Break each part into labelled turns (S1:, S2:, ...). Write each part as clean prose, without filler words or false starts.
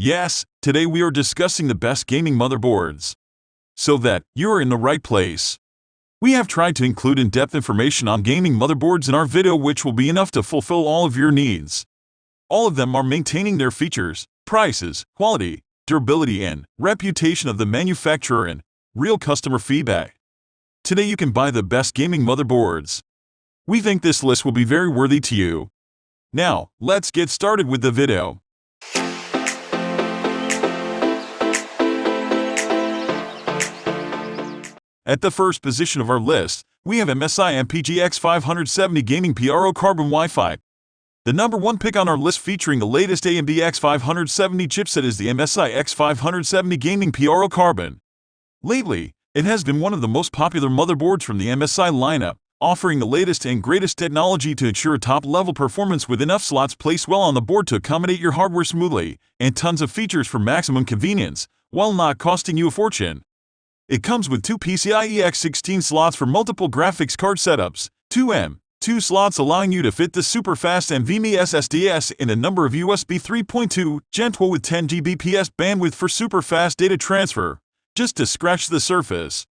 S1: Yes, today we are discussing the best gaming motherboards. So that you are in the right place. We have tried to include in-depth information on gaming motherboards in our video, which will be enough to fulfill all of your needs. All of them are maintaining their features, prices, quality, durability and reputation of the manufacturer and real customer feedback. Today you can buy the best gaming motherboards. We think this list will be very worthy to you. Now, let's get started with the video. At the first position of our list, we have MSI MPG X570 Gaming Pro Carbon Wi-Fi. The number one pick on our list featuring the latest AMD X570 chipset is the MSI X570 Gaming Pro Carbon. Lately, it has been one of the most popular motherboards from the MSI lineup, offering the latest and greatest technology to ensure top-level performance with enough slots placed well on the board to accommodate your hardware smoothly, and tons of features for maximum convenience, while not costing you a fortune. It comes with two PCIe X16 slots for multiple graphics card setups, two M.2 slots allowing you to fit the super-fast NVMe SSDs in a number of USB 3.2 Gen 2 with 10 Gbps bandwidth for super-fast data transfer, just to scratch the surface.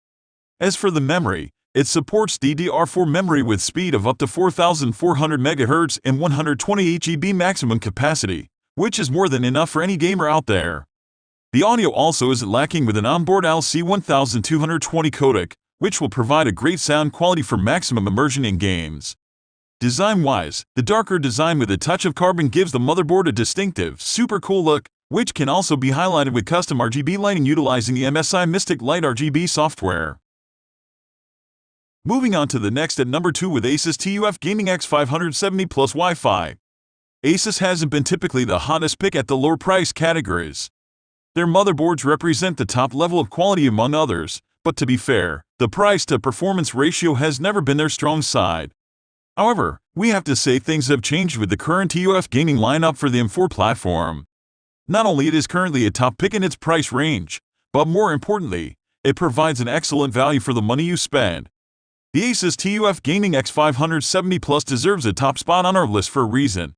S1: As for the memory, it supports DDR4 memory with speed of up to 4,400 MHz and 128 GB maximum capacity, which is more than enough for any gamer out there. The audio also isn't lacking with an onboard LC1220 codec, which will provide a great sound quality for maximum immersion in games. Design-wise, the darker design with a touch of carbon gives the motherboard a distinctive, super cool look, which can also be highlighted with custom RGB lighting utilizing the MSI Mystic Light RGB software. Moving on to the next at number 2 with Asus TUF Gaming X570 Plus Wi-Fi. Asus hasn't been typically the hottest pick at the lower price categories. Their motherboards represent the top level of quality among others, but to be fair, the price-to-performance ratio has never been their strong side. However, we have to say things have changed with the current TUF gaming lineup for the M4 platform. Not only it is currently a top pick in its price range, but more importantly, it provides an excellent value for the money you spend. The Asus TUF Gaming X570 Plus deserves a top spot on our list for a reason.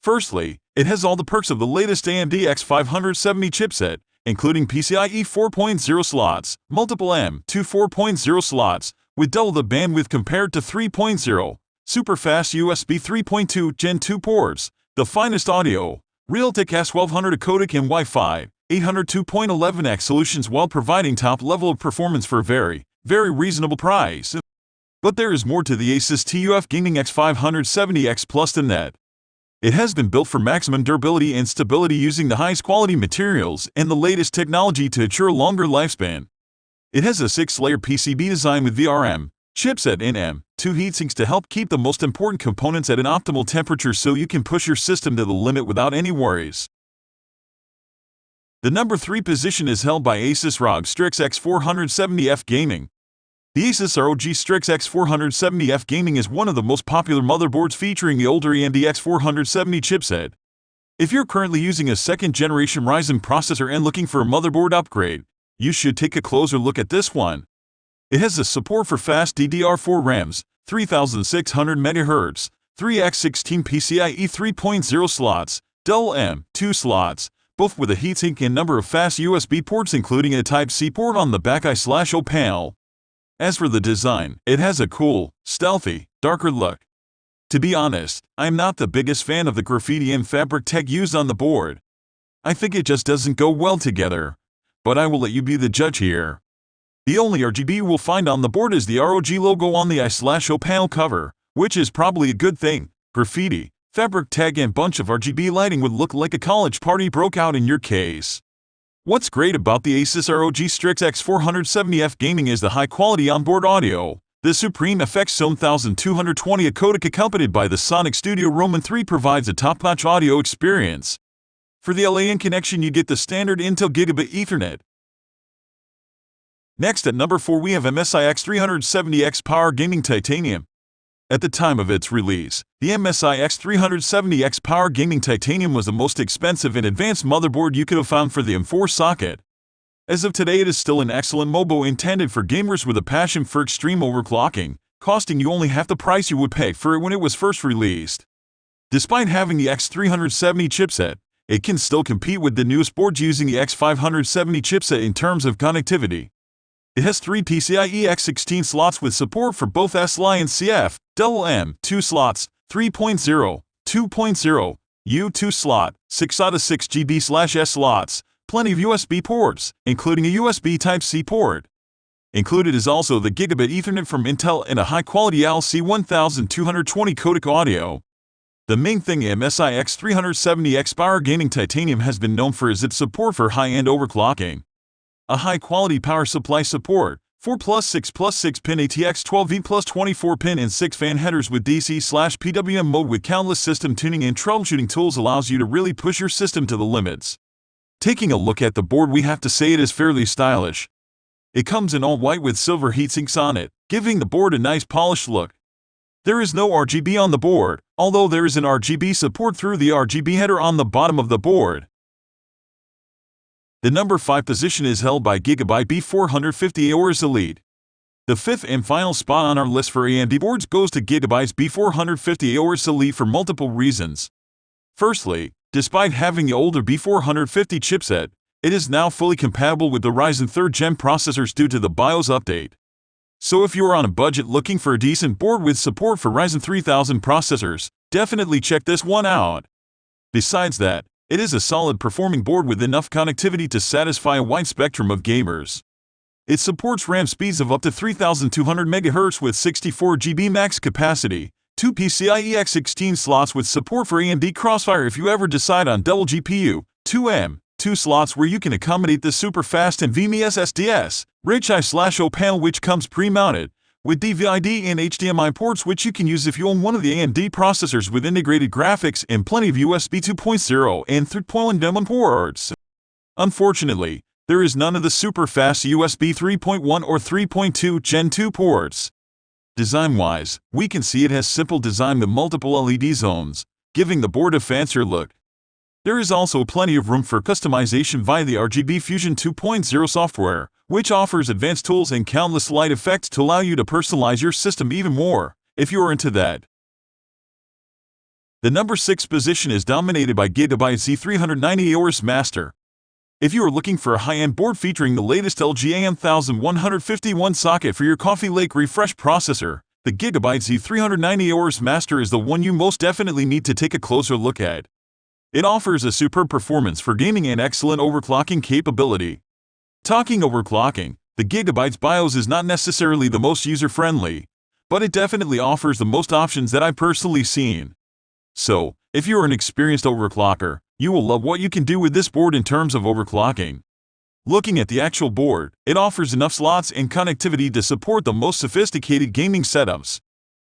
S1: Firstly, it has all the perks of the latest AMD X570 chipset, including PCIe 4.0 slots, multiple M.2 4.0 slots, with double the bandwidth compared to 3.0, super-fast USB 3.2 Gen 2 ports, the finest audio, Realtek S1200 codec and Wi-Fi, 802.11x solutions while providing top level of performance for a very reasonable price. But there is more to the Asus TUF Gaming X570X Plus than that. It has been built for maximum durability and stability using the highest quality materials and the latest technology to ensure a longer lifespan. It has a 6-layer PCB design with VRM, chipset and M.2 heatsinks to help keep the most important components at an optimal temperature so you can push your system to the limit without any worries. The number 3 position is held by Asus ROG Strix X470F Gaming. The Asus ROG Strix X470F Gaming is one of the most popular motherboards featuring the older AMD X470 chipset. If you're currently using a second-generation Ryzen processor and looking for a motherboard upgrade, you should take a closer look at this one. It has the support for fast DDR4 RAMs, 3600 MHz, 3x16 PCIe 3.0 slots, dual M.2 slots, both with a heatsink and number of fast USB ports including a Type-C port on the back I/O panel. As for the design, it has a cool, stealthy, darker look. To be honest, I'm not the biggest fan of the graffiti and fabric tech used on the board. I think it just doesn't go well together. But I will let you be the judge here. The only RGB you will find on the board is the ROG logo on the I/O panel cover, which is probably a good thing. Graffiti, fabric tag and bunch of RGB lighting would look like a college party broke out in your case. What's great about the Asus ROG Strix X470F Gaming is the high-quality onboard audio. The Supreme FX Zone 1220 codec accompanied by the Sonic Studio Roman 3 provides a top-notch audio experience. For the LAN connection you get the standard Intel Gigabit Ethernet. Next at number 4 we have MSI X370X Power Gaming Titanium. At the time of its release, the MSI X370X Power Gaming Titanium was the most expensive and advanced motherboard you could have found for the M4 socket. As of today it is still an excellent MOBO intended for gamers with a passion for extreme overclocking, costing you only half the price you would pay for it when it was first released. Despite having the X370 chipset, it can still compete with the newest boards using the X570 chipset in terms of connectivity. It has 3 PCIe X16 slots with support for both SLI and CF, double M, 2 slots, 3.0, 2.0, U2 slot, 6 out of 6 GB/S slots, plenty of USB ports, including a USB Type-C port. Included is also the Gigabit Ethernet from Intel and a high-quality LC1220 codec audio. The main thing MSI X370X Power Gaming Titanium has been known for is its support for high-end overclocking. A high-quality power supply support, 4+6+6 pin ATX 12V plus 24 pin and 6 fan headers with DC/PWM mode with countless system tuning and troubleshooting tools allows you to really push your system to the limits. Taking a look at the board, we have to say it is fairly stylish. It comes in all white with silver heatsinks on it, giving the board a nice polished look. There is no RGB on the board, although there is an RGB support through the RGB header on the bottom of the board. The number 5 position is held by Gigabyte B458 AORUS Elite. The 5th and final spot on our list for AMD boards goes to Gigabyte's B458 AORUS Elite for multiple reasons. Firstly, despite having the older B450 chipset, it is now fully compatible with the Ryzen 3rd Gen processors due to the BIOS update. So if you are on a budget looking for a decent board with support for Ryzen 3000 processors, definitely check this one out. Besides that, it is a solid performing board with enough connectivity to satisfy a wide spectrum of gamers. It supports RAM speeds of up to 3200 MHz with 64 GB max capacity, 2 PCIe X16 slots with support for AMD Crossfire if you ever decide on double GPU, 2 slots where you can accommodate the super fast NVMe SSDs, rich I/O panel which comes pre-mounted, with DVD and HDMI ports which you can use if you own one of the AMD processors with integrated graphics and plenty of USB 2.0 and 3.1 demo ports. Unfortunately, there is none of the super fast USB 3.1 or 3.2 Gen 2 ports. Design-wise, we can see it has simple design with multiple LED zones, giving the board a fancier look. There is also plenty of room for customization via the RGB Fusion 2.0 software, which offers advanced tools and countless light effects to allow you to personalize your system even more, if you are into that. The number 6 position is dominated by Gigabyte Z390 Horsemaster. If you are looking for a high-end board featuring the latest LG AM1151 socket for your Coffee Lake refresh processor, the Gigabyte Z390 Horsemaster is the one you most definitely need to take a closer look at. It offers a superb performance for gaming and excellent overclocking capability. Talking overclocking, the Gigabyte's BIOS is not necessarily the most user-friendly, but it definitely offers the most options that I've personally seen. So, if you're an experienced overclocker, you will love what you can do with this board in terms of overclocking. Looking at the actual board, it offers enough slots and connectivity to support the most sophisticated gaming setups.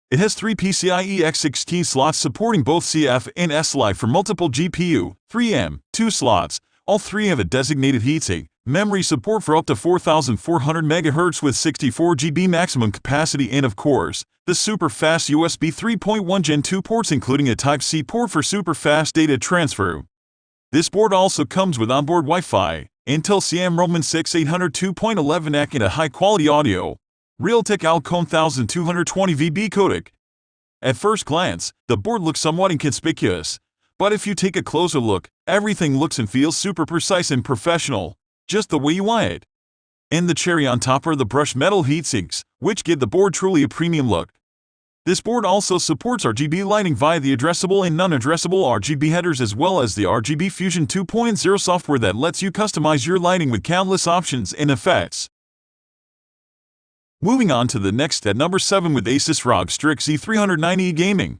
S1: It has 3 PCIe X16 slots supporting both CF and SLI for multiple GPU, 3M, 2 slots. All 3 have a designated heatsink, memory support for up to 4400 MHz with 64 GB maximum capacity, and of course, the super fast USB 3.1 Gen 2 ports including a Type-C port for super fast data transfer. This board also comes with onboard Wi-Fi, Intel CM Roman 6 802.11ac and a high-quality audio. Realtek Alcon 1220 VB codec. At first glance, the board looks somewhat inconspicuous, but if you take a closer look, everything looks and feels super precise and professional, just the way you want it. And the cherry on top are the brushed metal heatsinks, which give the board truly a premium look. This board also supports RGB lighting via the addressable and non-addressable RGB headers as well as the RGB Fusion 2.0 software that lets you customize your lighting with countless options and effects. Moving on to the next at number 7 with Asus ROG Strix Z390 Gaming.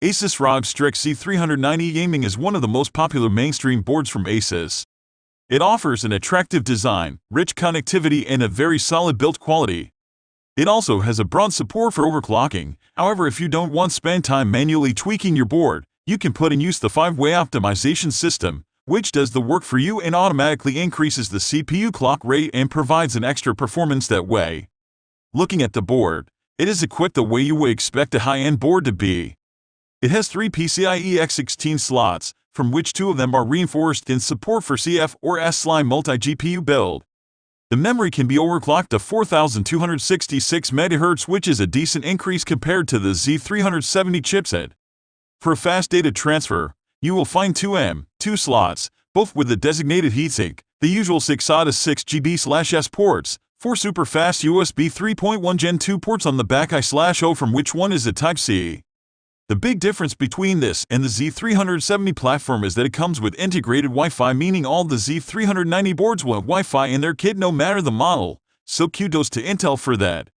S1: Asus ROG Strix Z390 Gaming is one of the most popular mainstream boards from Asus. It offers an attractive design, rich connectivity, and a very solid build quality. It also has a broad support for overclocking. However, if you don't want to spend time manually tweaking your board, you can put in use the 5-way optimization system, which does the work for you and automatically increases the CPU clock rate and provides an extra performance that way. Looking at the board, it is equipped the way you would expect a high-end board to be. It has 3 PCIe X16 slots, from which 2 of them are reinforced in support for CF or SLI multi-GPU build. The memory can be overclocked to 4266 MHz, which is a decent increase compared to the Z370 chipset. For fast data transfer, you will find 2 slots, both with the designated heatsink, the usual 6 ATA 6GB/S ports, 4 super-fast USB 3.1 Gen 2 ports on the back I/O from which one is a Type-C. The big difference between this and the Z370 platform is that it comes with integrated Wi-Fi, meaning all the Z390 boards will have Wi-Fi in their kit no matter the model, so kudos to Intel for that.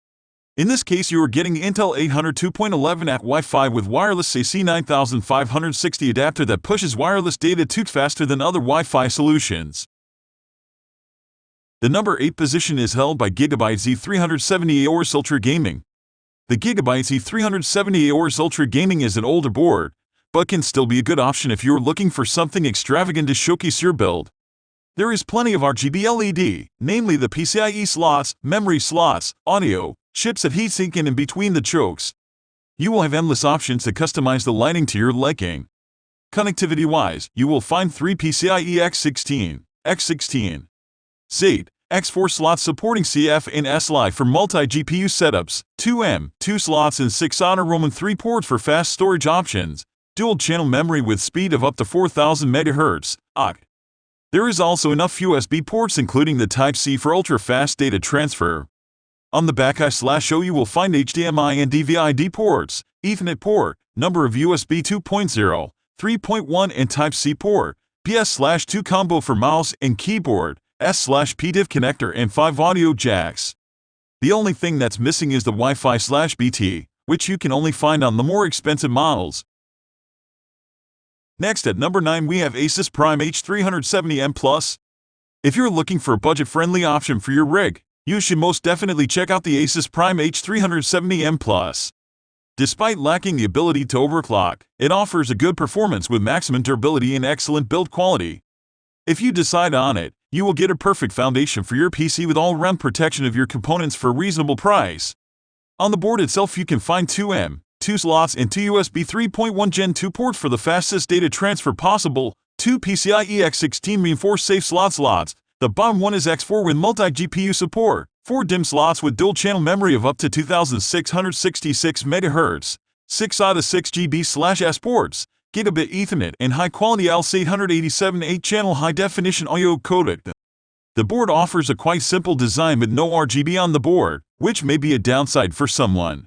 S1: In this case, you are getting Intel 800 2.11 at Wi-Fi with wireless AC 9560 adapter that pushes wireless data 2x faster than other Wi-Fi solutions. The number 8 position is held by Gigabyte Z370 AORUS Ultra Gaming. The Gigabyte Z370 AORUS Ultra Gaming is an older board, but can still be a good option if you're looking for something extravagant to showcase your build. There is plenty of RGB LED, namely the PCIe slots, memory slots, audio, chipset heatsink, and in between the chokes. You will have endless options to customize the lighting to your liking. Connectivity-wise, you will find 3 PCIe X16, X16, SATA, X4 slots supporting CF and SLI for multi-GPU setups, 2 slots and 6 SATA Roman 3 ports for fast storage options, dual-channel memory with speed of up to 4000 MHz, AutoCad. There is also enough USB ports including the Type-C for ultra-fast data transfer. On the back I/O you will find HDMI and DVI-D ports, Ethernet port, number of USB 2.0, 3.1 and Type-C port, PS/2 combo for mouse and keyboard, S/PDIF connector and 5 audio jacks. The only thing that's missing is the Wi-Fi/BT, which you can only find on the more expensive models. Next at number 9 we have Asus Prime H370M Plus. If you're looking for a budget-friendly option for your rig, you should most definitely check out the Asus Prime H370M Plus. Despite lacking the ability to overclock, it offers a good performance with maximum durability and excellent build quality. If you decide on it, you will get a perfect foundation for your PC with all-round protection of your components for a reasonable price. On the board itself you can find 2 slots and 2 USB 3.1 Gen 2 ports for the fastest data transfer possible, 2 PCIe X16 reinforced safe slots. The bottom one is X4 with multi-GPU support, 4 DIMM slots with dual-channel memory of up to 2666 MHz, 6 SATA 6GB/S ports, Gigabit Ethernet, and high-quality ALS 887 8-channel high-definition audio codec. The board offers a quite simple design with no RGB on the board, which may be a downside for someone.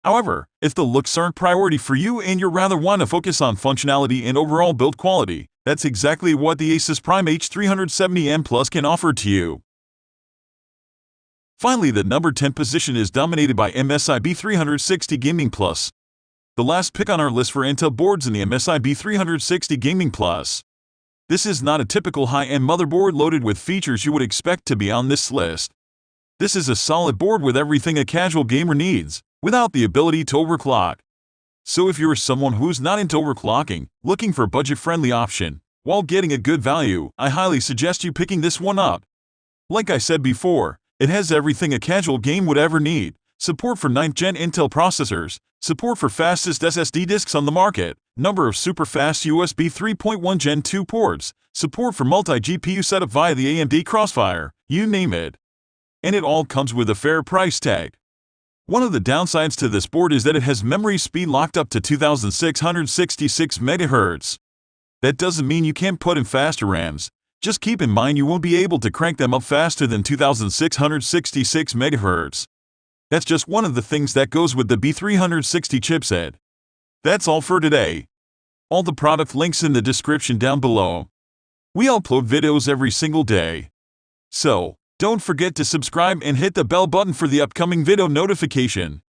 S1: However, if the looks aren't priority for you and you rather want to focus on functionality and overall build quality, that's exactly what the Asus Prime H370M Plus can offer to you. Finally, the number 10 position is dominated by MSI B458 Gaming Plus. The last pick on our list for Intel boards in the MSI B458 Gaming Plus. This is not a typical high-end motherboard loaded with features you would expect to be on this list. This is a solid board with everything a casual gamer needs, without the ability to overclock. So if you're someone who's not into overclocking, looking for a budget-friendly option, while getting a good value, I highly suggest you picking this one up. Like I said before, it has everything a casual game would ever need: support for 9th Gen Intel processors, support for fastest SSD disks on the market, number of super-fast USB 3.1 Gen 2 ports, support for multi-GPU setup via the AMD Crossfire, you name it. And it all comes with a fair price tag. One of the downsides to this board is that it has memory speed locked up to 2666 MHz. That doesn't mean you can't put in faster RAMs. Just keep in mind you won't be able to crank them up faster than 2666 MHz. That's just one of the things that goes with the B360 chipset. That's all for today. All the product links in the description down below. We upload videos every single day. So, don't forget to subscribe and hit the bell button for the upcoming video notification.